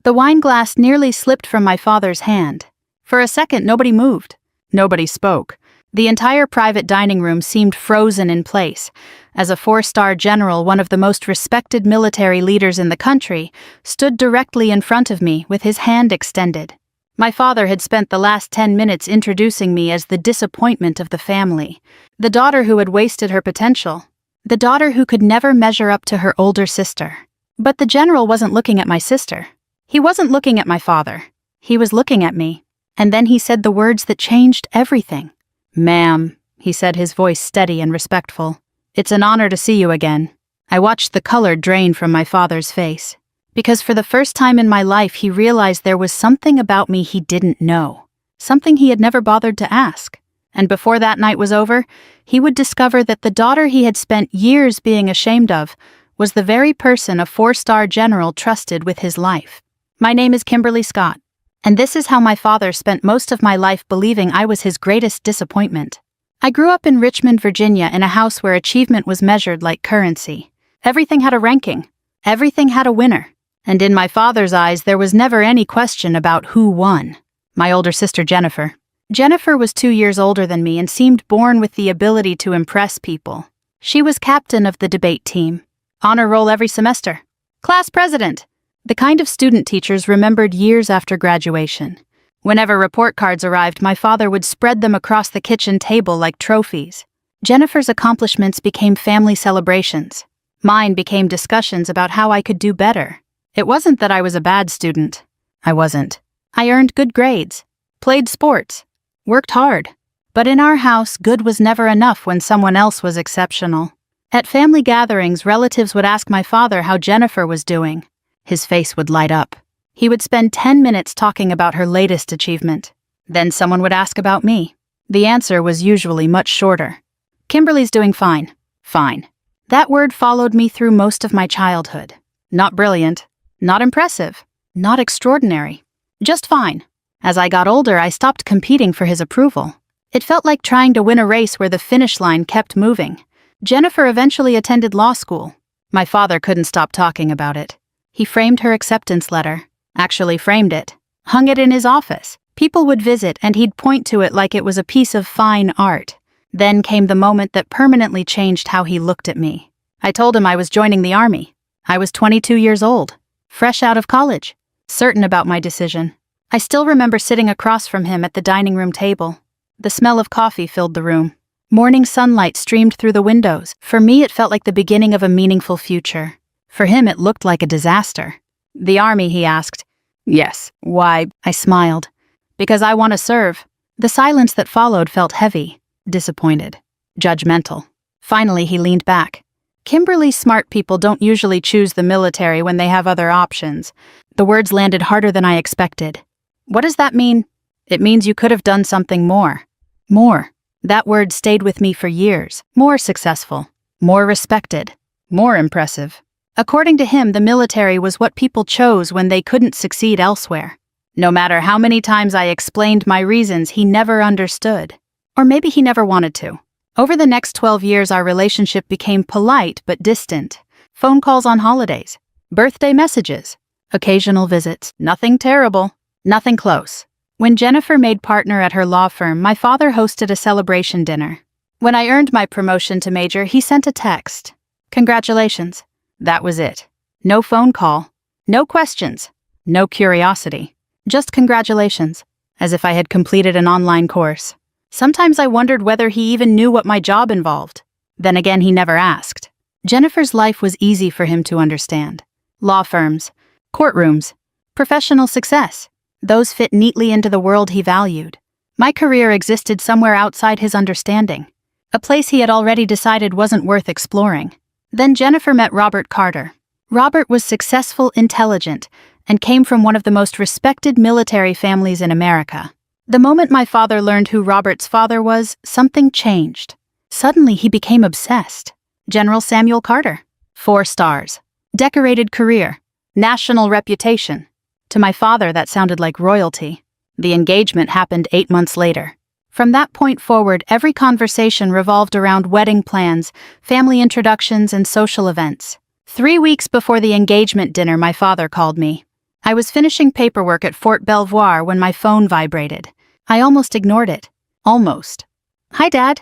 The wine glass nearly slipped from my father's hand. For a second, nobody moved. Nobody spoke. The entire private dining room seemed frozen in place, as a 4-star general, one of the most respected military leaders in the country, stood directly in front of me with his hand extended. My father had spent the last 10 minutes introducing me as the disappointment of the family, the daughter who had wasted her potential, the daughter who could never measure up to her older sister. But the general wasn't looking at my sister. He wasn't looking at my father. He was looking at me. And then he said the words that changed everything. "Ma'am," he said, his voice steady and respectful. "It's an honor to see you again." I watched the color drain from my father's face, because for the first time in my life he realized there was something about me he didn't know, something he had never bothered to ask. And before that night was over, he would discover that the daughter he had spent years being ashamed of was the very person a 4-star general trusted with his life. My name is Kimberly Scott. And this is how my father spent most of my life, believing I was his greatest disappointment. I grew up in Richmond, Virginia, in a house where achievement was measured like currency. Everything had a ranking. Everything had a winner. And in my father's eyes, there was never any question about who won. My older sister, Jennifer. Jennifer was 2 years older than me and seemed born with the ability to impress people. She was captain of the debate team. Honor roll every semester. Class president. The kind of student teachers remembered years after graduation. Whenever report cards arrived, my father would spread them across the kitchen table like trophies. Jennifer's accomplishments became family celebrations. Mine became discussions about how I could do better. It wasn't that I was a bad student. I wasn't. I earned good grades, played sports, worked hard. But in our house, good was never enough when someone else was exceptional. At family gatherings, relatives would ask my father how Jennifer was doing. His face would light up. He would spend 10 minutes talking about her latest achievement. Then someone would ask about me. The answer was usually much shorter. "Kimberly's doing fine." Fine. That word followed me through most of my childhood. Not brilliant. Not impressive. Not extraordinary. Just fine. As I got older, I stopped competing for his approval. It felt like trying to win a race where the finish line kept moving. Jennifer eventually attended law school. My father couldn't stop talking about it. He framed her acceptance letter. Actually framed it. Hung it in his office. People would visit and he'd point to it like it was a piece of fine art. Then came the moment that permanently changed how he looked at me. I told him I was joining the Army. I was 22 years old, fresh out of college, certain about my decision. I still remember sitting across from him at the dining room table. The smell of coffee filled the room. Morning sunlight streamed through the windows. For me, it felt like the beginning of a meaningful future. For him, it looked like a disaster. "The Army," he asked. "Yes. Why?" I smiled. "Because I want to serve." The silence that followed felt heavy, disappointed, judgmental. Finally, he leaned back. "Kimberly, smart people don't usually choose the military when they have other options." The words landed harder than I expected. "What does that mean?" "It means you could have done something more." More. That word stayed with me for years. More successful. More respected. More impressive. According to him, the military was what people chose when they couldn't succeed elsewhere. No matter how many times I explained my reasons, he never understood. Or maybe he never wanted to. Over the next 12 years, our relationship became polite but distant. Phone calls on holidays, birthday messages, occasional visits. Nothing terrible, nothing close. When Jennifer made partner at her law firm, my father hosted a celebration dinner. When I earned my promotion to major, he sent a text. "Congratulations." That was it. No phone call, no questions, no curiosity. Just congratulations, as if I had completed an online course. Sometimes I wondered whether he even knew what my job involved. Then again, he never asked. Jennifer's life was easy for him to understand. Law firms, courtrooms, professional success. Those fit neatly into the world he valued. My career existed somewhere outside his understanding, a place he had already decided wasn't worth exploring. Then Jennifer met Robert Carter. Robert was successful, intelligent, and came from one of the most respected military families in America. The moment my father learned who Robert's father was, something changed. Suddenly he became obsessed. General Samuel Carter. 4 stars. Decorated career. National reputation. To my father, that sounded like royalty. The engagement happened 8 months later. From that point forward, every conversation revolved around wedding plans, family introductions, and social events. 3 weeks before the engagement dinner, my father called me. I was finishing paperwork at Fort Belvoir when my phone vibrated. I almost ignored it. Almost. "Hi, Dad."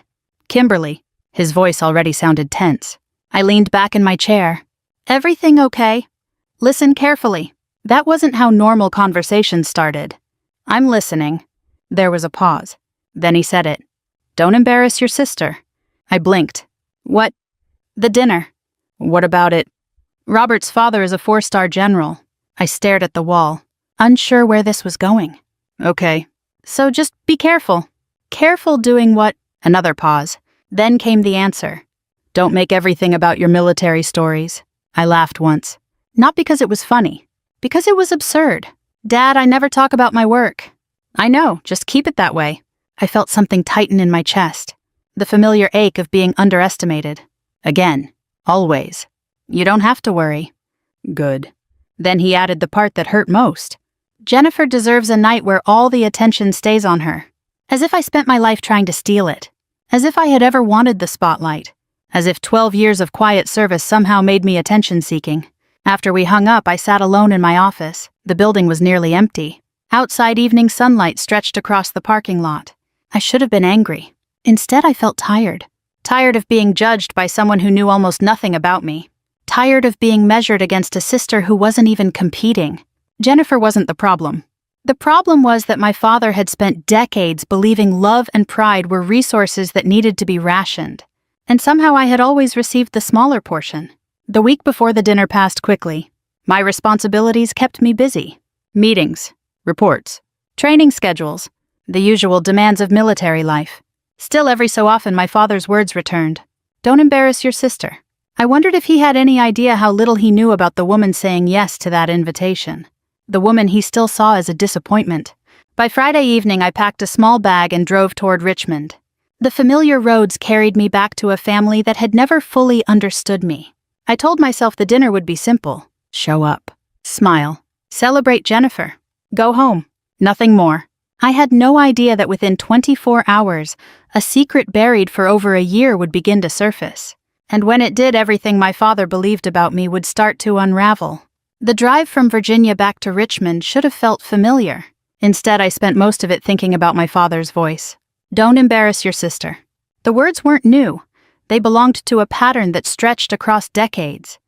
"Kimberly." His voice already sounded tense. I leaned back in my chair. "Everything okay?" "Listen carefully." That wasn't how normal conversations started. "I'm listening." There was a pause. Then he said it. "Don't embarrass your sister." I blinked. "What?" "The dinner." "What about it?" "Robert's father is a 4-star general." I stared at the wall, unsure where this was going. "Okay." "So just be careful." "Careful doing what?" Another pause. Then came the answer. "Don't make everything about your military stories." I laughed once. Not because it was funny. Because it was absurd. "Dad, I never talk about my work." "I know, just keep it that way." I felt something tighten in my chest. The familiar ache of being underestimated. Again. Always. "You don't have to worry." "Good." Then he added the part that hurt most. "Jennifer deserves a night where all the attention stays on her." As if I spent my life trying to steal it. As if I had ever wanted the spotlight. As if 12 years of quiet service somehow made me attention-seeking. After we hung up, I sat alone in my office. The building was nearly empty. Outside, evening sunlight stretched across the parking lot. I should have been angry. Instead, I felt tired. Tired of being judged by someone who knew almost nothing about me. Tired of being measured against a sister who wasn't even competing. Jennifer wasn't the problem. The problem was that my father had spent decades believing love and pride were resources that needed to be rationed. And somehow I had always received the smaller portion. The week before the dinner passed quickly. My responsibilities kept me busy. Meetings, reports, training schedules, the usual demands of military life. Still, every so often my father's words returned. "Don't embarrass your sister." I wondered if he had any idea how little he knew about the woman saying yes to that invitation. The woman he still saw as a disappointment. By Friday evening, I packed a small bag and drove toward Richmond. The familiar roads carried me back to a family that had never fully understood me. I told myself the dinner would be simple. Show up. Smile. Celebrate Jennifer. Go home. Nothing more. I had no idea that within 24 hours, a secret buried for over a year would begin to surface. And when it did, everything my father believed about me would start to unravel. The drive from Virginia back to Richmond should have felt familiar. Instead, I spent most of it thinking about my father's voice. "Don't embarrass your sister." The words weren't new. They belonged to a pattern that stretched across decades.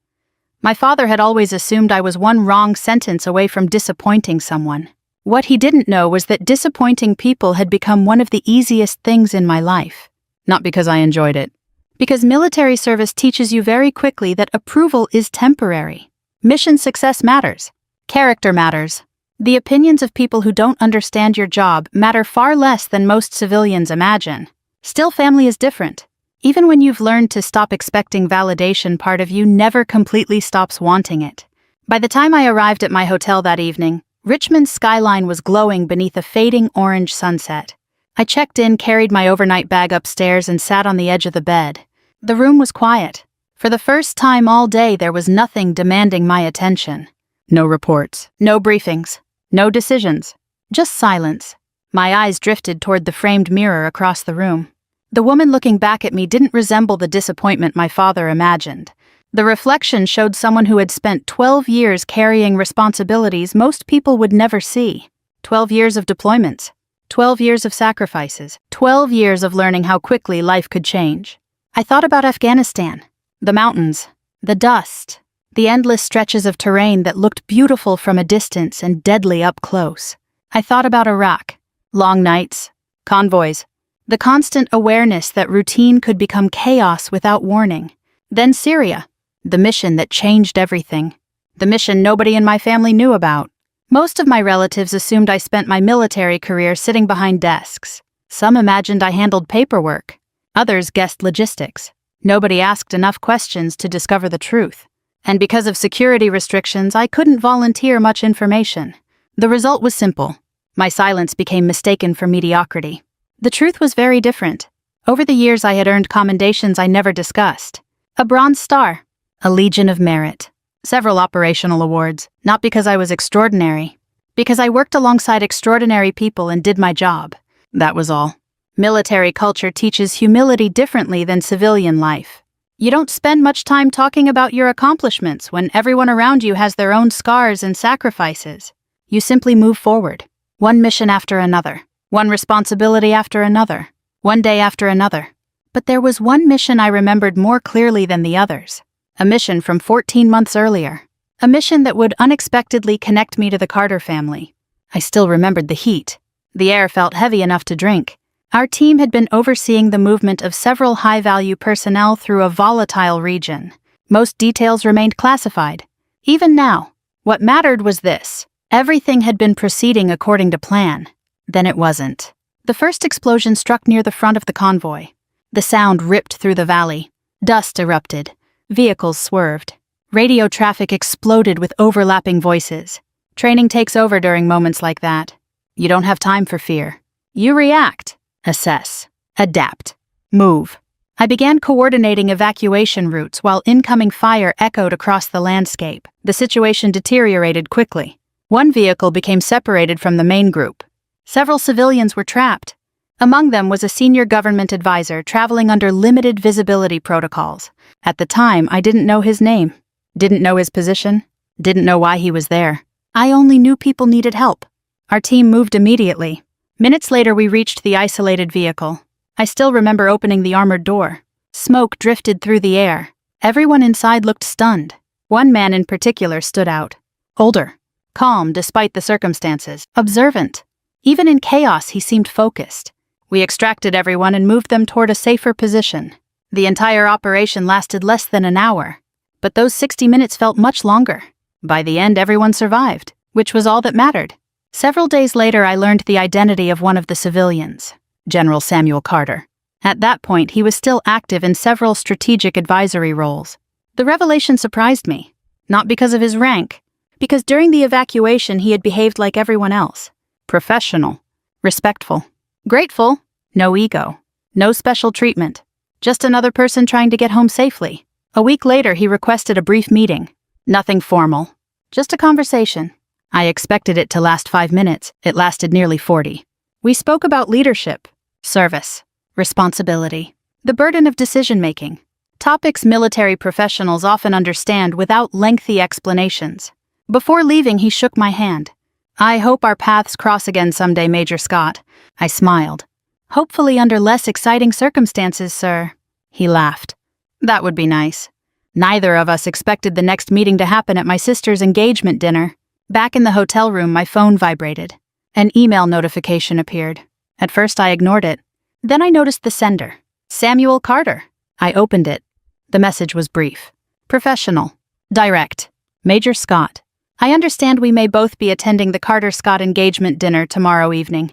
My father had always assumed I was one wrong sentence away from disappointing someone. What he didn't know was that disappointing people had become one of the easiest things in my life. Not because I enjoyed it. Because military service teaches you very quickly that approval is temporary. Mission success matters. Character matters. The opinions of people who don't understand your job matter far less than most civilians imagine. Still, family is different. Even when you've learned to stop expecting validation, part of you never completely stops wanting it. By the time I arrived at my hotel that evening, Richmond's skyline was glowing beneath a fading orange sunset. I checked in, carried my overnight bag upstairs, and sat on the edge of the bed. The room was quiet. For the first time all day, there was nothing demanding my attention. No reports, no briefings, no decisions. Just silence. My eyes drifted toward the framed mirror across the room. The woman looking back at me didn't resemble the disappointment my father imagined. The reflection showed someone who had spent 12 years carrying responsibilities most people would never see. 12 years of deployments. 12 years of sacrifices. 12 years of learning how quickly life could change. I thought about Afghanistan. The mountains. The dust. The endless stretches of terrain that looked beautiful from a distance and deadly up close. I thought about Iraq. Long nights. Convoys. The constant awareness that routine could become chaos without warning. Then Syria, the mission that changed everything. The mission nobody in my family knew about. Most of my relatives assumed I spent my military career sitting behind desks. Some imagined I handled paperwork. Others guessed logistics. Nobody asked enough questions to discover the truth. And because of security restrictions, I couldn't volunteer much information. The result was simple. My silence became mistaken for mediocrity. The truth was very different. Over the years, I had earned commendations I never discussed. A Bronze Star, a Legion of Merit, several operational awards, not because I was extraordinary, because I worked alongside extraordinary people and did my job. That was all. Military culture teaches humility differently than civilian life. You don't spend much time talking about your accomplishments when everyone around you has their own scars and sacrifices. You simply move forward, one mission after another, one responsibility after another, one day after another. But there was one mission I remembered more clearly than the others. A mission from 14 months earlier. A mission that would unexpectedly connect me to the Carter family. I still remembered the heat. The air felt heavy enough to drink. Our team had been overseeing the movement of several high-value personnel through a volatile region. Most details remained classified. Even now, what mattered was this. Everything had been proceeding according to plan. Then it wasn't. The first explosion struck near the front of the convoy. The sound ripped through the valley. Dust erupted. Vehicles swerved. Radio traffic exploded with overlapping voices. Training takes over during moments like that. You don't have time for fear. You react. Assess, adapt, move. I began coordinating evacuation routes while incoming fire echoed across the landscape. The situation deteriorated quickly. One vehicle became separated from the main group. Several civilians were trapped. Among them was a senior government advisor traveling under limited visibility protocols. At the time, I didn't know his name, didn't know his position, didn't know why he was there. I only knew people needed help. Our team moved immediately. Minutes later, we reached the isolated vehicle. I still remember opening the armored door. Smoke drifted through the air. Everyone inside looked stunned. One man in particular stood out. Older, calm despite the circumstances, observant. Even in chaos, he seemed focused. We extracted everyone and moved them toward a safer position. The entire operation lasted less than an hour, but those 60 minutes felt much longer. By the end, everyone survived, which was all that mattered. Several days later, I learned the identity of one of the civilians, General Samuel Carter. At that point, he was still active in several strategic advisory roles. The revelation surprised me, not because of his rank, because during the evacuation he had behaved like everyone else. Professional, respectful, grateful, no ego, no special treatment, just another person trying to get home safely. A week later, he requested a brief meeting. Nothing formal, just a conversation. I expected it to last 5 minutes. It lasted nearly 40. We spoke about leadership, service, responsibility, the burden of decision-making, topics military professionals often understand without lengthy explanations. Before leaving, he shook my hand. I hope our paths cross again someday, Major Scott. I smiled. Hopefully under less exciting circumstances, sir. He laughed. That would be nice. Neither of us expected the next meeting to happen at my sister's engagement dinner. Back in the hotel room, my phone vibrated. An email notification appeared. At first, I ignored it. Then I noticed the sender, Samuel Carter. I opened it. The message was brief. Professional. Direct. Major Scott. I understand we may both be attending the Carter-Scott engagement dinner tomorrow evening.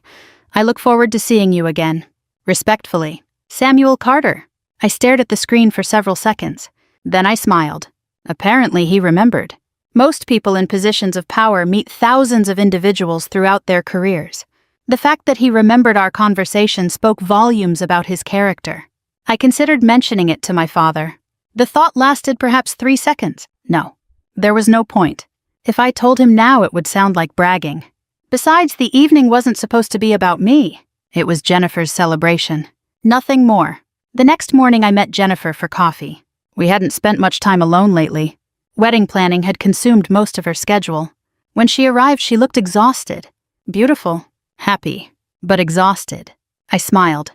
I look forward to seeing you again. Respectfully, Samuel Carter. I stared at the screen for several seconds. Then I smiled. Apparently, he remembered. Most people in positions of power meet thousands of individuals throughout their careers. The fact that he remembered our conversation spoke volumes about his character. I considered mentioning it to my father. The thought lasted perhaps 3 seconds. No, there was no point. If I told him now, it would sound like bragging. Besides, the evening wasn't supposed to be about me. It was Jennifer's celebration. Nothing more. The next morning, I met Jennifer for coffee. We hadn't spent much time alone lately. Wedding planning had consumed most of her schedule. When she arrived, she looked exhausted. Beautiful, happy, but exhausted. I smiled.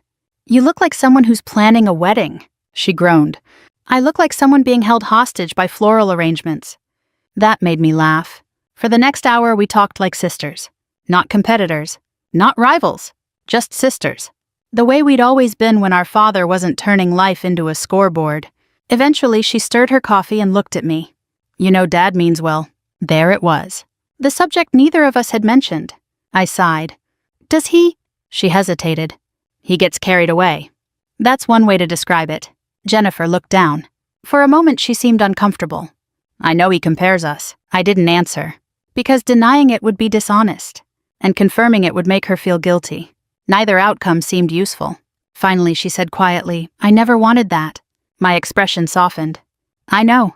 You look like someone who's planning a wedding, she groaned. I look like someone being held hostage by floral arrangements. That made me laugh. For the next hour, we talked like sisters. Not competitors, not rivals, just sisters. The way we'd always been when our father wasn't turning life into a scoreboard. Eventually, she stirred her coffee and looked at me. You know, Dad means well. There it was. The subject neither of us had mentioned. I sighed. Does he? She hesitated. He gets carried away. That's one way to describe it. Jennifer looked down. For a moment, she seemed uncomfortable. I know he compares us. I didn't answer. Because denying it would be dishonest. And confirming it would make her feel guilty. Neither outcome seemed useful. Finally, she said quietly, I never wanted that. My expression softened. I know.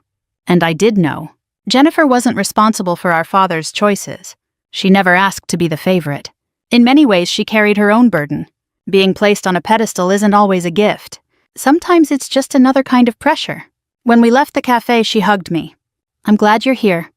And I did know. Jennifer wasn't responsible for our father's choices. She never asked to be the favorite. In many ways, she carried her own burden. Being placed on a pedestal isn't always a gift. Sometimes it's just another kind of pressure. When we left the cafe, she hugged me. "I'm glad you're here."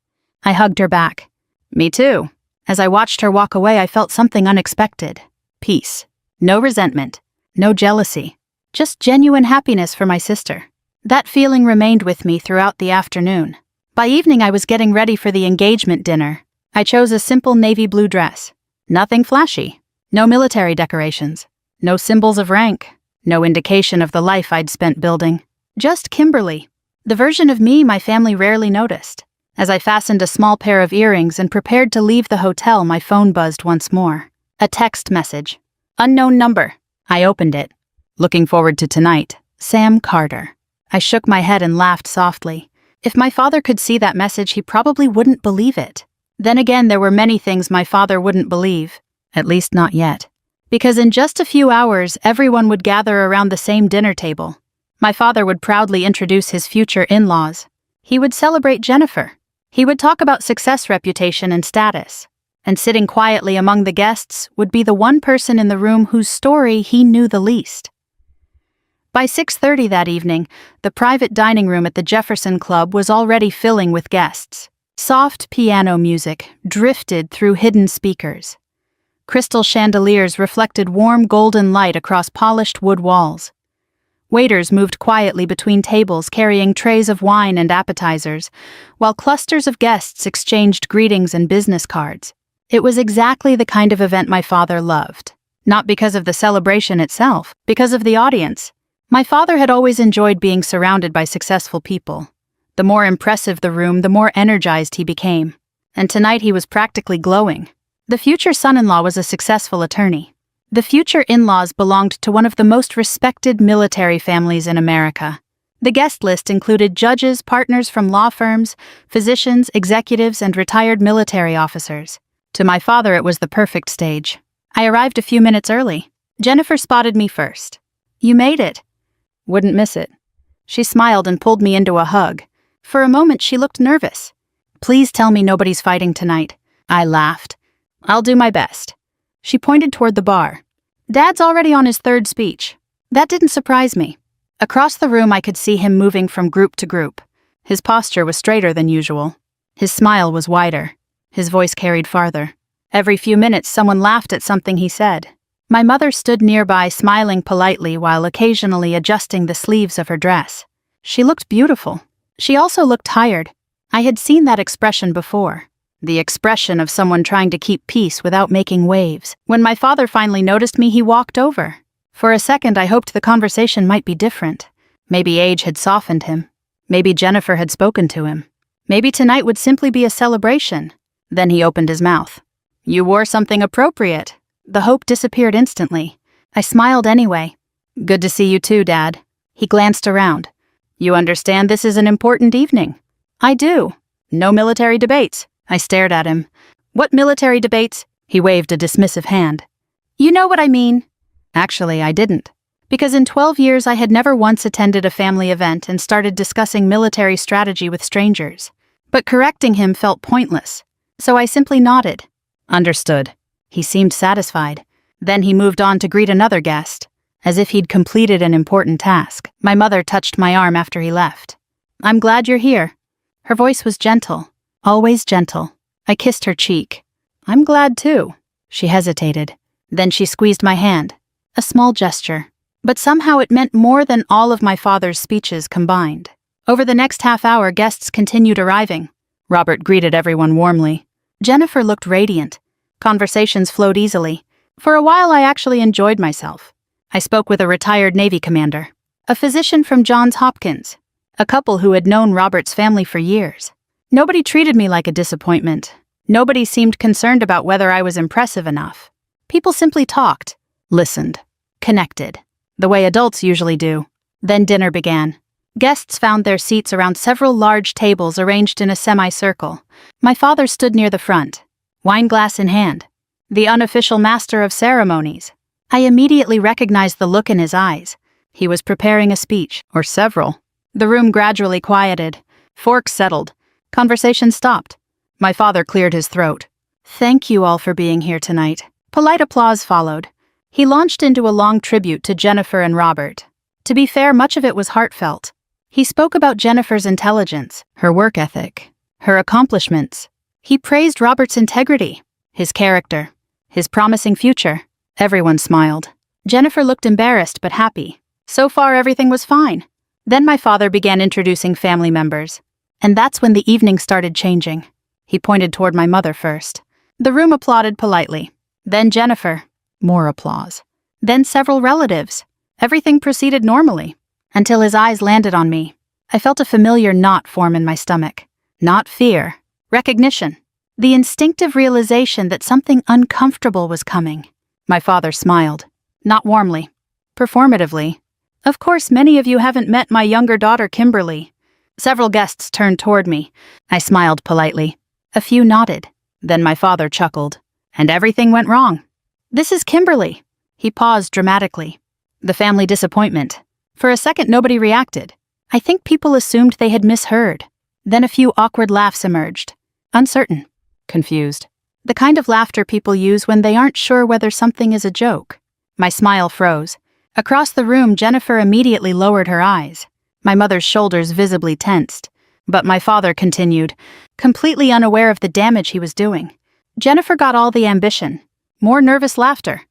I hugged her back. "Me too." As I watched her walk away, I felt something unexpected. Peace. No resentment. No jealousy. Just genuine happiness for my sister. That feeling remained with me throughout the afternoon. By evening, I was getting ready for the engagement dinner. I chose a simple navy blue dress. Nothing flashy. No military decorations. No symbols of rank. No indication of the life I'd spent building. Just Kimberly. The version of me my family rarely noticed. As I fastened a small pair of earrings and prepared to leave the hotel, my phone buzzed once more. A text message. Unknown number. I opened it. "Looking forward to tonight. Sam Carter." I shook my head and laughed softly. If my father could see that message, he probably wouldn't believe it. Then again, there were many things my father wouldn't believe. At least not yet. Because in just a few hours, everyone would gather around the same dinner table. My father would proudly introduce his future in-laws. He would celebrate Jennifer. He would talk about success, reputation, and status. And sitting quietly among the guests would be the one person in the room whose story he knew the least. By 6:30 that evening, the private dining room at the Jefferson Club was already filling with guests. Soft piano music drifted through hidden speakers. Crystal chandeliers reflected warm golden light across polished wood walls. Waiters moved quietly between tables carrying trays of wine and appetizers, while clusters of guests exchanged greetings and business cards. It was exactly the kind of event my father loved. Not because of the celebration itself, because of the audience. My father had always enjoyed being surrounded by successful people. The more impressive the room, the more energized he became. And tonight he was practically glowing. The future son-in-law was a successful attorney. The future in-laws belonged to one of the most respected military families in America. The guest list included judges, partners from law firms, physicians, executives, and retired military officers. To my father, it was the perfect stage. I arrived a few minutes early. Jennifer spotted me first. "You made it." "Wouldn't miss it." She smiled and pulled me into a hug. For a moment, she looked nervous. "Please tell me nobody's fighting tonight." I laughed. "I'll do my best." She pointed toward the bar. "Dad's already on his third speech." That didn't surprise me. Across the room, I could see him moving from group to group. His posture was straighter than usual. His smile was wider. His voice carried farther. Every few minutes, someone laughed at something he said. My mother stood nearby, smiling politely while occasionally adjusting the sleeves of her dress. She looked beautiful. She also looked tired. I had seen that expression before. The expression of someone trying to keep peace without making waves. When my father finally noticed me, he walked over. For a second, I hoped the conversation might be different. Maybe age had softened him. Maybe Jennifer had spoken to him. Maybe tonight would simply be a celebration. Then he opened his mouth. "You wore something appropriate." The hope disappeared instantly. I smiled anyway. "Good to see you too, Dad." He glanced around. "You understand this is an important evening?" "I do." "No military debates." I stared at him. "What military debates?" He waved a dismissive hand. "You know what I mean." Actually, I didn't. Because in 12 years I had never once attended a family event and started discussing military strategy with strangers. But correcting him felt pointless. So I simply nodded. "Understood." He seemed satisfied. Then he moved on to greet another guest. As if he'd completed an important task. My mother touched my arm after he left. "I'm glad you're here." Her voice was gentle. Always gentle. I kissed her cheek. "I'm glad too." She hesitated. Then she squeezed my hand. A small gesture. But somehow it meant more than all of my father's speeches combined. Over the next half hour, guests continued arriving. Robert greeted everyone warmly. Jennifer looked radiant. Conversations flowed easily. For a while, I actually enjoyed myself. I spoke with a retired Navy commander, a physician from Johns Hopkins, a couple who had known Robert's family for years. Nobody treated me like a disappointment. Nobody seemed concerned about whether I was impressive enough. People simply talked, listened, connected, the way adults usually do. Then dinner began. Guests found their seats around several large tables arranged in a semicircle. My father stood near the front, wine glass in hand, the unofficial master of ceremonies. I immediately recognized the look in his eyes. He was preparing a speech, or several. The room gradually quieted. Forks settled. Conversation stopped. My father cleared his throat. "Thank you all for being here tonight." Polite applause followed. He launched into a long tribute to Jennifer and Robert. To be fair, much of it was heartfelt. He spoke about Jennifer's intelligence, her work ethic, her accomplishments. He praised Robert's integrity, his character, his promising future. Everyone smiled. Jennifer looked embarrassed but happy. So far, everything was fine. Then my father began introducing family members. And that's when the evening started changing. He pointed toward my mother first. The room applauded politely. Then Jennifer. More applause. Then several relatives. Everything proceeded normally, until his eyes landed on me. I felt a familiar knot form in my stomach. Not fear. Recognition. The instinctive realization that something uncomfortable was coming. My father smiled. Not warmly. Performatively. Of course, many of you haven't met my younger daughter, Kimberly. Several guests turned toward me. I smiled politely. A few nodded. Then my father chuckled. And everything went wrong. This is Kimberly. He paused dramatically. The family disappointment. For a second, nobody reacted. I think people assumed they had misheard. Then a few awkward laughs emerged. Uncertain. Confused. The kind of laughter people use when they aren't sure whether something is a joke. My smile froze. Across the room, Jennifer immediately lowered her eyes. My mother's shoulders visibly tensed. But my father continued, completely unaware of the damage he was doing. Jennifer got all the ambition. More nervous laughter.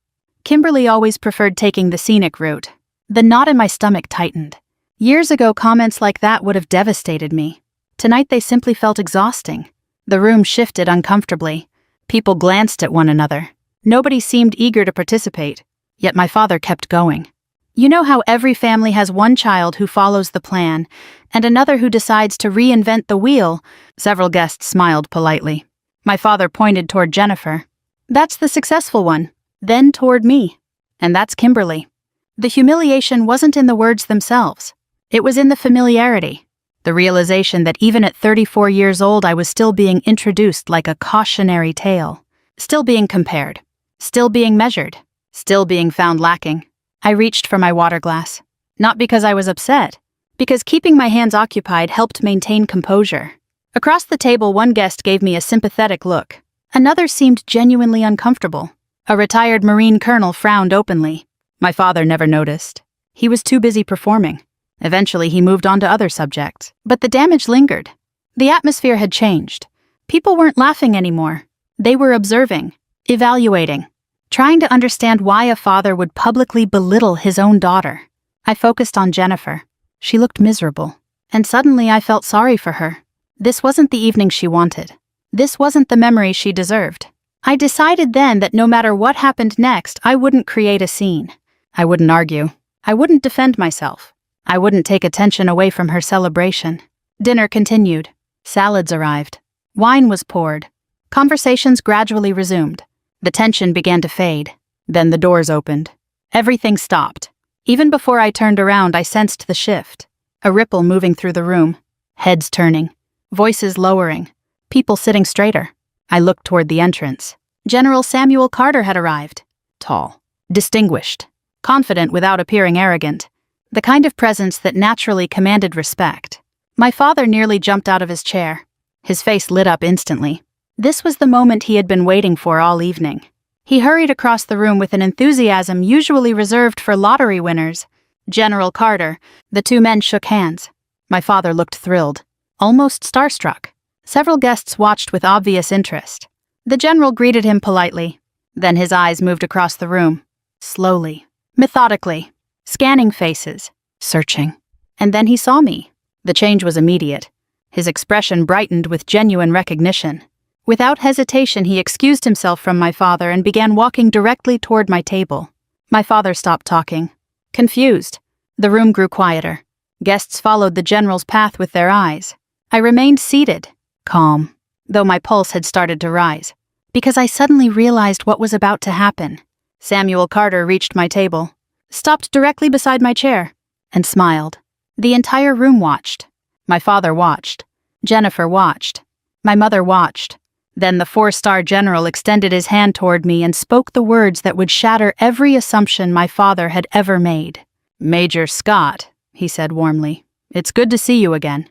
Kimberly always preferred taking the scenic route. The knot in my stomach tightened. Years ago, comments like that would have devastated me. Tonight they simply felt exhausting. The room shifted uncomfortably. People glanced at one another. Nobody seemed eager to participate. Yet my father kept going. You know how every family has one child who follows the plan, and another who decides to reinvent the wheel? Several guests smiled politely. My father pointed toward Jennifer. That's the successful one. Then toward me. And that's Kimberly. The humiliation wasn't in the words themselves. It was in the familiarity. The realization that even at 34 years old I was still being introduced like a cautionary tale. Still being compared. Still being measured. Still being found lacking. I reached for my water glass. Not because I was upset. Because keeping my hands occupied helped maintain composure. Across the table, one guest gave me a sympathetic look. Another seemed genuinely uncomfortable. A retired Marine colonel frowned openly. My father never noticed. He was too busy performing. Eventually, he moved on to other subjects. But the damage lingered. The atmosphere had changed. People weren't laughing anymore. They were observing, evaluating, trying to understand why a father would publicly belittle his own daughter. I focused on Jennifer. She looked miserable. And suddenly I felt sorry for her. This wasn't the evening she wanted. This wasn't the memory she deserved. I decided then that no matter what happened next, I wouldn't create a scene. I wouldn't argue. I wouldn't defend myself. I wouldn't take attention away from her celebration. Dinner continued. Salads arrived. Wine was poured. Conversations gradually resumed. The tension began to fade. Then the doors opened. Everything stopped. Even before I turned around, I sensed the shift. A ripple moving through the room. Heads turning. Voices lowering. People sitting straighter. I looked toward the entrance. General Samuel Carter had arrived. Tall. Distinguished. Confident without appearing arrogant. The kind of presence that naturally commanded respect. My father nearly jumped out of his chair. His face lit up instantly. This was the moment he had been waiting for all evening. He hurried across the room with an enthusiasm usually reserved for lottery winners. General Carter. The two men shook hands. My father looked thrilled. Almost starstruck. Several guests watched with obvious interest. The general greeted him politely. Then his eyes moved across the room. Slowly. Methodically. Scanning faces. Searching. And then he saw me. The change was immediate. His expression brightened with genuine recognition. Without hesitation, he excused himself from my father and began walking directly toward my table. My father stopped talking. Confused. The room grew quieter. Guests followed the general's path with their eyes. I remained seated. Calm, though my pulse had started to rise, because I suddenly realized what was about to happen. Samuel Carter reached my table, stopped directly beside my chair, and smiled. The entire room watched. My father watched. Jennifer watched. My mother watched. Then the 4-star general extended his hand toward me and spoke the words that would shatter every assumption my father had ever made. Major Scott, he said warmly, it's good to see you again.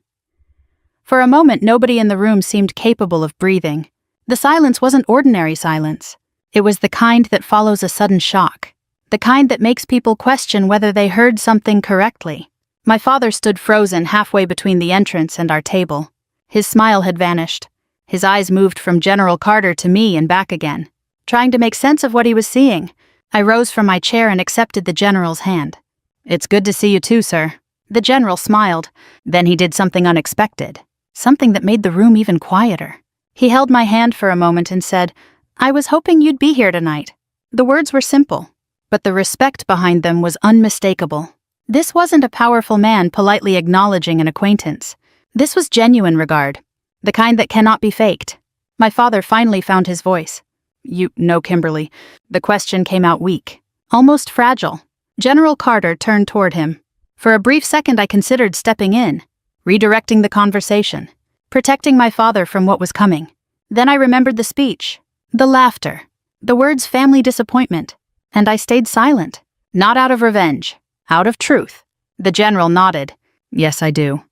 For a moment, nobody in the room seemed capable of breathing. The silence wasn't ordinary silence. It was the kind that follows a sudden shock. The kind that makes people question whether they heard something correctly. My father stood frozen halfway between the entrance and our table. His smile had vanished. His eyes moved from General Carter to me and back again, trying to make sense of what he was seeing. I rose from my chair and accepted the General's hand. "It's good to see you too, sir." The General smiled. Then he did something unexpected, something that made the room even quieter. He held my hand for a moment and said, "I was hoping you'd be here tonight." The words were simple, but the respect behind them was unmistakable. This wasn't a powerful man politely acknowledging an acquaintance. This was genuine regard, the kind that cannot be faked. My father finally found his voice. "You know, Kimberly." The question came out weak, almost fragile. General Carter turned toward him. For a brief second I considered stepping in, redirecting the conversation, protecting my father from what was coming. Then I remembered the speech, the laughter, the words family disappointment, and I stayed silent. Not out of revenge, out of truth. The General nodded. "Yes, I do."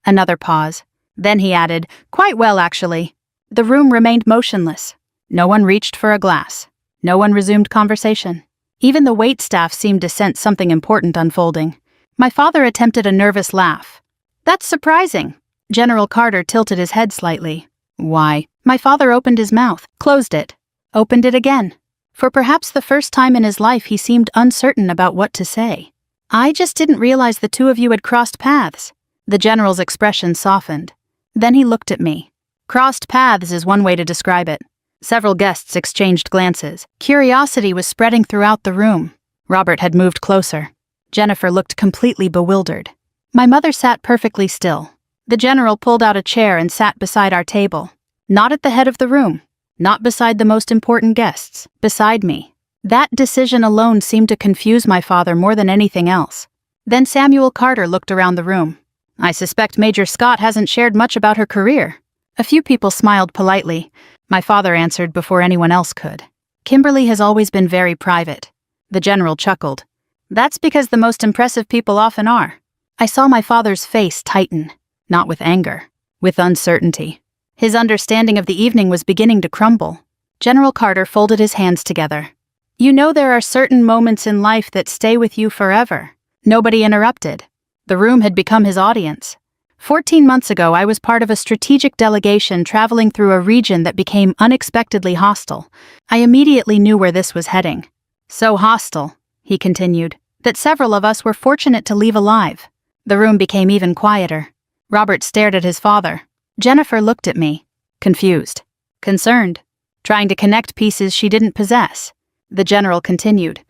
Another pause. Then he added, "Quite well, actually." The room remained motionless. No one reached for a glass. No one resumed conversation. Even the waitstaff seemed to sense something important unfolding. My father attempted a nervous laugh. "That's surprising." General Carter tilted his head slightly. "Why?" My father opened his mouth, closed it, opened it again. For perhaps the first time in his life he seemed uncertain about what to say. "I just didn't realize the two of you had crossed paths." The General's expression softened. Then he looked at me. Crossed paths is one way to describe it. Several guests exchanged glances. Curiosity was spreading throughout the room. Robert had moved closer. Jennifer looked completely bewildered. My mother sat perfectly still. The General pulled out a chair and sat beside our table. Not at the head of the room. Not beside the most important guests. Beside me. That decision alone seemed to confuse my father more than anything else. Then Samuel Carter looked around the room. "I suspect Major Scott hasn't shared much about her career." A few people smiled politely. My father answered before anyone else could. "Kimberly has always been very private." The General chuckled. "That's because the most impressive people often are." I saw my father's face tighten, not with anger, with uncertainty. His understanding of the evening was beginning to crumble. General Carter folded his hands together. "You know there are certain moments in life that stay with you forever." Nobody interrupted. The room had become his audience. 14 months ago, I was part of a strategic delegation traveling through a region that became unexpectedly hostile. I immediately knew where this was heading. "So hostile," he continued, "that several of us were fortunate to leave alive." The room became even quieter. Robert stared at his father. Jennifer looked at me, confused, concerned, trying to connect pieces she didn't possess. The General continued.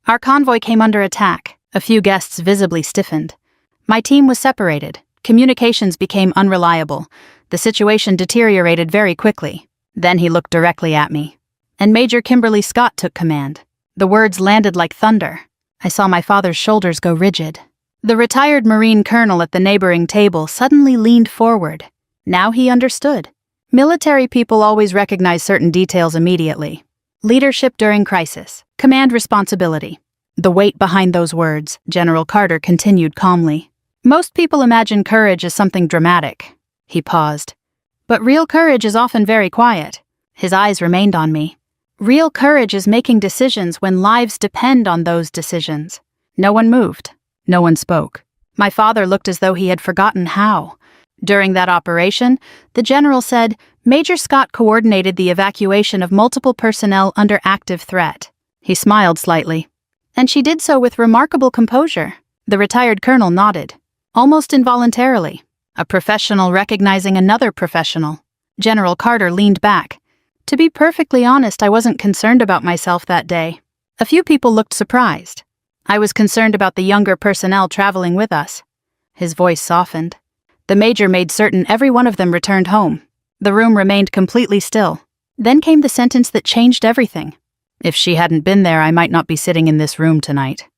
"Our convoy came under attack. A few guests visibly stiffened. My team was separated. Communications became unreliable. The situation deteriorated very quickly." Then he looked directly at me. "And Major Kimberly Scott took command." The words landed like thunder. I saw my father's shoulders go rigid. The retired Marine colonel at the neighboring table suddenly leaned forward. Now he understood. Military people always recognize certain details immediately. Leadership during crisis. Command responsibility. The weight behind those words, General Carter continued calmly. "Most people imagine courage as something dramatic." He paused. "But real courage is often very quiet." His eyes remained on me. "Real courage is making decisions when lives depend on those decisions." No one moved. No one spoke. My father looked as though he had forgotten how. During that operation, the General said, Major Scott coordinated the evacuation of multiple personnel under active threat. He smiled slightly. "And she did so with remarkable composure." The retired colonel nodded. Almost involuntarily. A professional recognizing another professional. General Carter leaned back. To be perfectly honest, I wasn't concerned about myself that day. A few people looked surprised. I was concerned about the younger personnel traveling with us. His voice softened. The Major made certain every one of them returned home. The room remained completely still. Then came the sentence that changed everything. If she hadn't been there, I might not be sitting in this room tonight.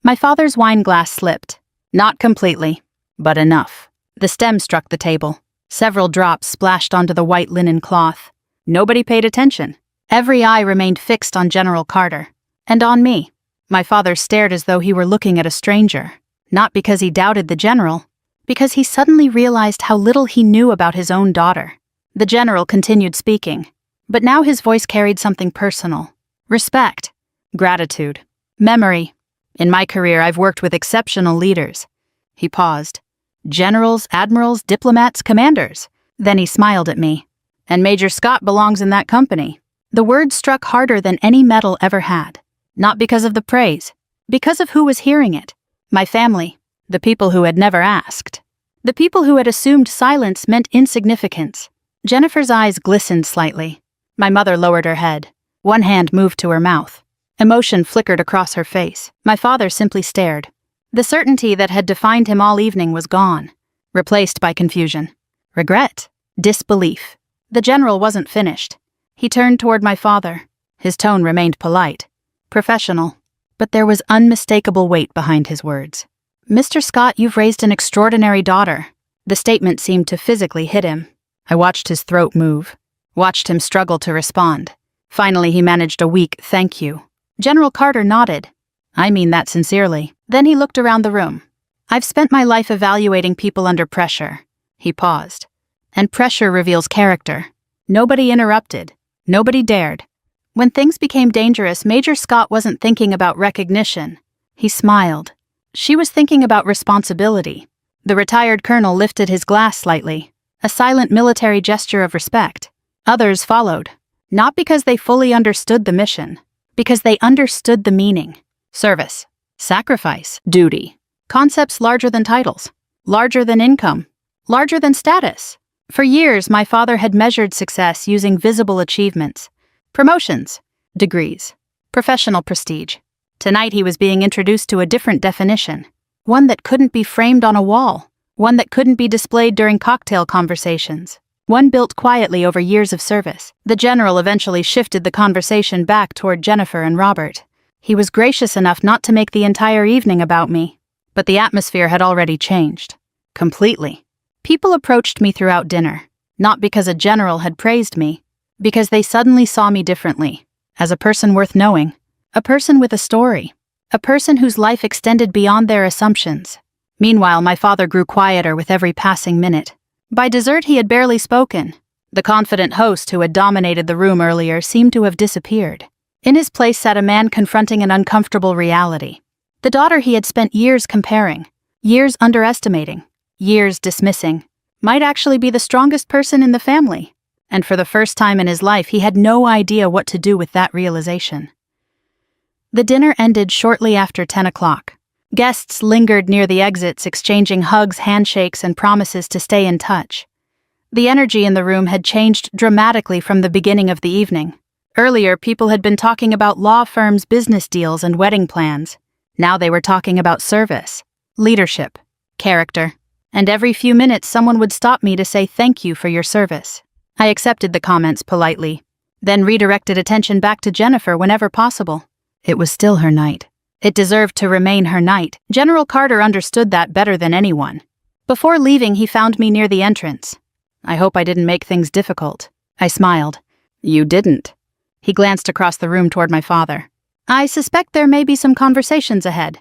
My father's wine glass slipped. Not completely, but enough. The stem struck the table. Several drops splashed onto the white linen cloth. Nobody paid attention. Every eye remained fixed on General Carter. And on me. My father stared as though he were looking at a stranger. Not because he doubted the General, because he suddenly realized how little he knew about his own daughter. The General continued speaking, but now his voice carried something personal. Respect. Gratitude. Memory. In my career, I've worked with exceptional leaders. He paused. Generals, admirals, diplomats, commanders. Then he smiled at me. And Major Scott belongs in that company. The words struck harder than any medal ever had. Not because of the praise, because of who was hearing it. My family, the people who had never asked. The people who had assumed silence meant insignificance. Jennifer's eyes glistened slightly. My mother lowered her head. One hand moved to her mouth. Emotion flickered across her face. My father simply stared. The certainty that had defined him all evening was gone, replaced by confusion, regret, disbelief. The general wasn't finished. He turned toward my father. His tone remained polite, professional, but there was unmistakable weight behind his words. Mr. Scott, you've raised an extraordinary daughter. The statement seemed to physically hit him. I watched his throat move, watched him struggle to respond. Finally, he managed a weak thank you. General Carter nodded. I mean that sincerely. Then he looked around the room. I've spent my life evaluating people under pressure. He paused. And pressure reveals character. Nobody interrupted. Nobody dared. When things became dangerous, Major Scott wasn't thinking about recognition. He smiled. She was thinking about responsibility. The retired colonel lifted his glass slightly, a silent military gesture of respect. Others followed, not because they fully understood the mission, because they understood the meaning. Service, sacrifice, duty. Concepts larger than titles, larger than income, larger than status. For years, my father had measured success using visible achievements, promotions, degrees, professional prestige. Tonight he was being introduced to a different definition, one that couldn't be framed on a wall, one that couldn't be displayed during cocktail conversations, one built quietly over years of service. The general eventually shifted the conversation back toward Jennifer and Robert. He was gracious enough not to make the entire evening about me, but the atmosphere had already changed. Completely. People approached me throughout dinner, not because a general had praised me, because they suddenly saw me differently, as a person worth knowing, a person with a story, a person whose life extended beyond their assumptions. Meanwhile, my father grew quieter with every passing minute. By dessert, he had barely spoken. The confident host who had dominated the room earlier seemed to have disappeared. In his place sat a man confronting an uncomfortable reality. The daughter he had spent years comparing, years underestimating, years dismissing, might actually be the strongest person in the family. And for the first time in his life, he had no idea what to do with that realization. The dinner ended shortly after 10 o'clock. Guests lingered near the exits, exchanging hugs, handshakes, and promises to stay in touch. The energy in the room had changed dramatically from the beginning of the evening. Earlier, people had been talking about law firms, business deals, and wedding plans. Now they were talking about service, leadership, character. And every few minutes, someone would stop me to say thank you for your service. I accepted the comments politely, then redirected attention back to Jennifer whenever possible. It was still her night. It deserved to remain her night. General Carter understood that better than anyone. Before leaving, he found me near the entrance. I hope I didn't make things difficult. I smiled. You didn't. He glanced across the room toward my father. I suspect there may be some conversations ahead.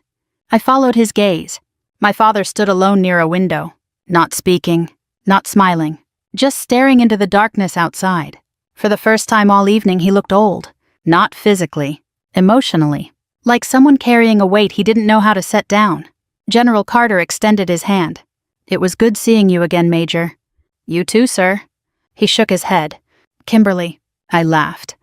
I followed his gaze. My father stood alone near a window, not speaking, not smiling, just staring into the darkness outside. For the first time all evening, he looked old, not physically, emotionally, like someone carrying a weight he didn't know how to set down. General Carter extended his hand. It was good seeing you again, Major. You too, sir. He shook his head. Kimberly. I laughed.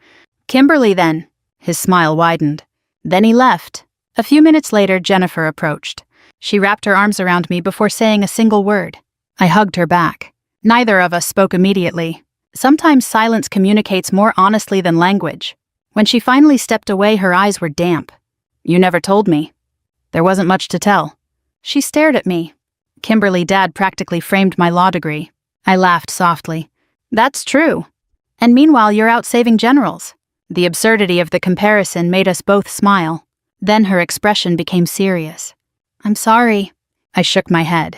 Kimberly, then. His smile widened. Then he left. A few minutes later, Jennifer approached. She wrapped her arms around me before saying a single word. I hugged her back. Neither of us spoke immediately. Sometimes silence communicates more honestly than language. When she finally stepped away, her eyes were damp. You never told me. There wasn't much to tell. She stared at me. Kimberly, Dad practically framed my law degree. I laughed softly. That's true. And meanwhile, you're out saving generals. The absurdity of the comparison made us both smile. Then her expression became serious. I'm sorry. I shook my head.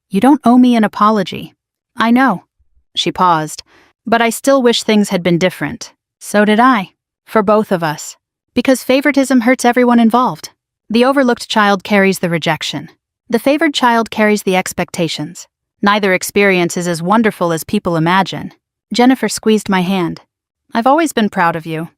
You don't owe me an apology. I know. She paused. But I still wish things had been different. So did I. For both of us. Because favoritism hurts everyone involved. The overlooked child carries the rejection. The favored child carries the expectations. Neither experience is as wonderful as people imagine. Jennifer squeezed my hand. I've always been proud of you.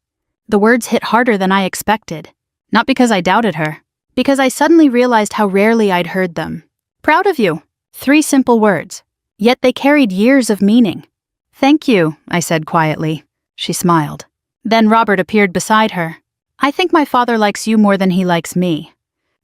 The words hit harder than I expected. Not because I doubted her. Because I suddenly realized how rarely I'd heard them. Proud of you. 3 simple words. Yet they carried years of meaning. Thank you, I said quietly. She smiled. Then Robert appeared beside her. I think my father likes you more than he likes me.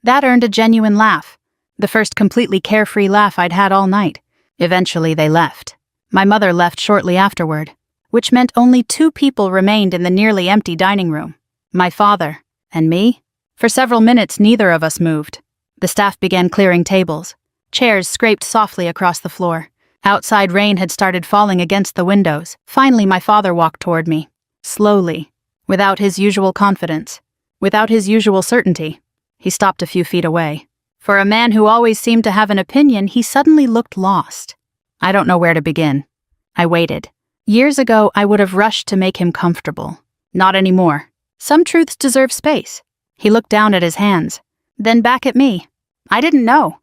That earned a genuine laugh. The first completely carefree laugh I'd had all night. Eventually they left. My mother left shortly afterward, which meant only 2 people remained in the nearly empty dining room. My father and me. For several minutes neither of us moved. The staff began clearing tables. Chairs scraped softly across the floor. Outside rain had started falling against the windows. Finally my father walked toward me. Slowly. Without his usual confidence. Without his usual certainty. He stopped a few feet away. For a man who always seemed to have an opinion, he suddenly looked lost. I don't know where to begin. I waited. Years ago, I would have rushed to make him comfortable. Not anymore. Some truths deserve space. He looked down at his hands, then back at me. I didn't know.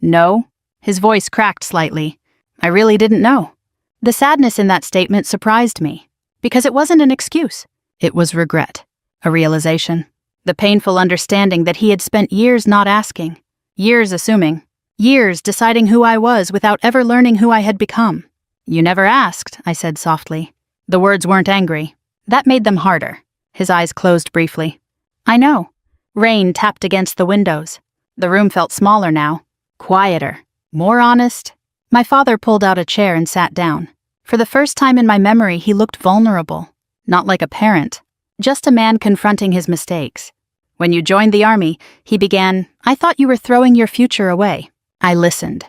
No. His voice cracked slightly. I really didn't know. The sadness in that statement surprised me, because it wasn't an excuse. It was regret. A realization. The painful understanding that he had spent years not asking. Years assuming. Years deciding who I was without ever learning who I had become. You never asked, I said softly. The words weren't angry. That made them harder. His eyes closed briefly. I know. Rain tapped against the windows. The room felt smaller now. Quieter. More honest. My father pulled out a chair and sat down. For the first time in my memory, he looked vulnerable. Not like a parent. Just a man confronting his mistakes. When you joined the army, he began, I thought you were throwing your future away. I listened.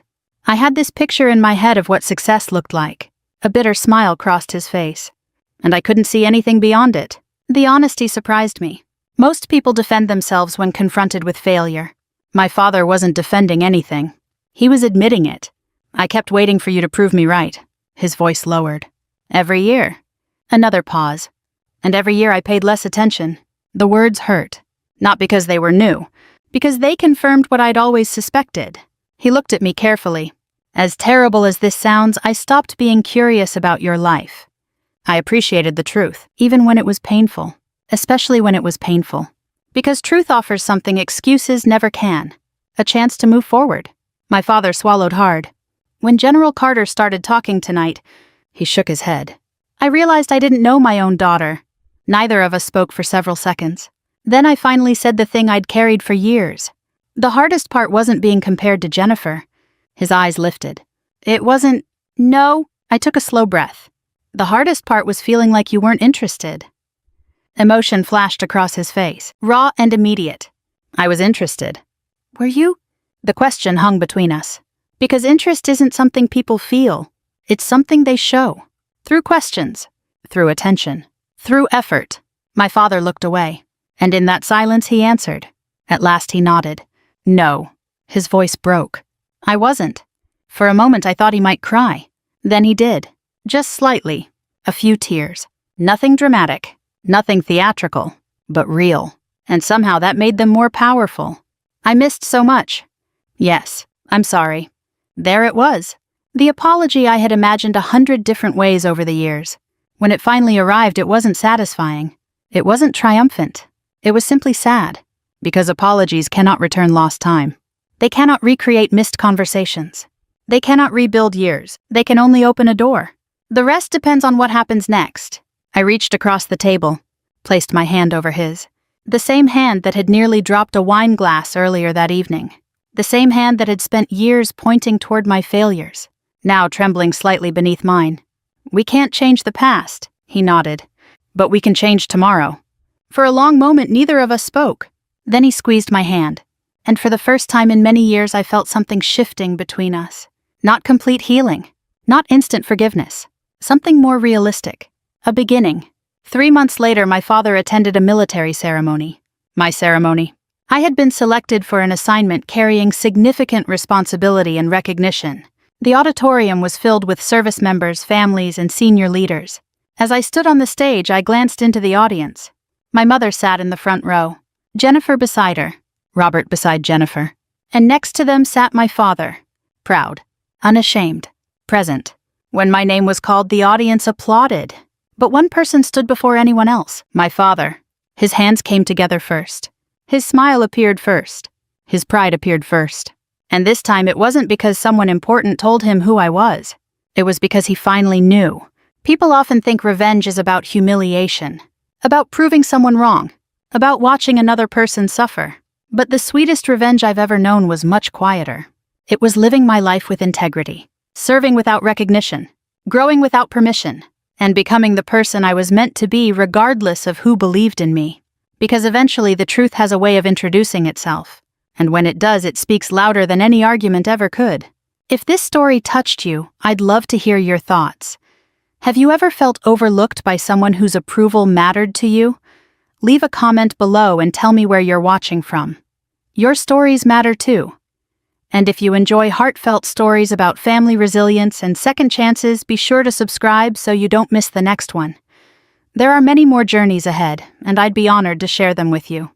I had this picture in my head of what success looked like. A bitter smile crossed his face. And I couldn't see anything beyond it. The honesty surprised me. Most people defend themselves when confronted with failure. My father wasn't defending anything. He was admitting it. I kept waiting for you to prove me right. His voice lowered. Every year. Another pause. And every year I paid less attention. The words hurt. Not because they were new. Because they confirmed what I'd always suspected. He looked at me carefully. As terrible as this sounds, I stopped being curious about your life. I appreciated the truth, even when it was painful. Especially when it was painful. Because truth offers something excuses never can. A chance to move forward. My father swallowed hard. When General Carter started talking tonight, he shook his head. I realized I didn't know my own daughter. Neither of us spoke for several seconds. Then I finally said the thing I'd carried for years. The hardest part wasn't being compared to Jennifer. His eyes lifted. It wasn't, no, I took a slow breath. The hardest part was feeling like you weren't interested. Emotion flashed across his face, raw and immediate. I was interested. Were you? The question hung between us. Because interest isn't something people feel. It's something they show. Through questions. Through attention. Through effort. My father looked away. And in that silence he answered. At last he nodded. No. His voice broke. I wasn't. For a moment I thought he might cry. Then he did. Just slightly. A few tears. Nothing dramatic. Nothing theatrical. But real. And somehow that made them more powerful. I missed so much. Yes, I'm sorry. There it was. The apology I had imagined 100 different ways over the years. When it finally arrived, it wasn't satisfying. It wasn't triumphant. It was simply sad. Because apologies cannot return lost time. They cannot recreate missed conversations. They cannot rebuild years. They can only open a door. The rest depends on what happens next. I reached across the table, placed my hand over his. The same hand that had nearly dropped a wine glass earlier that evening. The same hand that had spent years pointing toward my failures, now trembling slightly beneath mine. We can't change the past, he nodded. But we can change tomorrow. For a long moment, neither of us spoke. Then he squeezed my hand. And for the first time in many years, I felt something shifting between us. Not complete healing. Not instant forgiveness. Something more realistic. A beginning. 3 months later, my father attended a military ceremony. My ceremony. I had been selected for an assignment carrying significant responsibility and recognition. The auditorium was filled with service members, families, and senior leaders. As I stood on the stage, I glanced into the audience. My mother sat in the front row. Jennifer beside her. Robert beside Jennifer. And next to them sat my father. Proud. Unashamed. Present. When my name was called, the audience applauded. But one person stood before anyone else. My father. His hands came together first. His smile appeared first. His pride appeared first. And this time it wasn't because someone important told him who I was. It was because he finally knew. People often think revenge is about humiliation, about proving someone wrong, about watching another person suffer. But the sweetest revenge I've ever known was much quieter. It was living my life with integrity, serving without recognition, growing without permission, and becoming the person I was meant to be regardless of who believed in me. Because eventually the truth has a way of introducing itself, and when it does, it speaks louder than any argument ever could. If this story touched you, I'd love to hear your thoughts. Have you ever felt overlooked by someone whose approval mattered to you? Leave a comment below and tell me where you're watching from. Your stories matter too. And if you enjoy heartfelt stories about family resilience and second chances, be sure to subscribe so you don't miss the next one. There are many more journeys ahead, and I'd be honored to share them with you.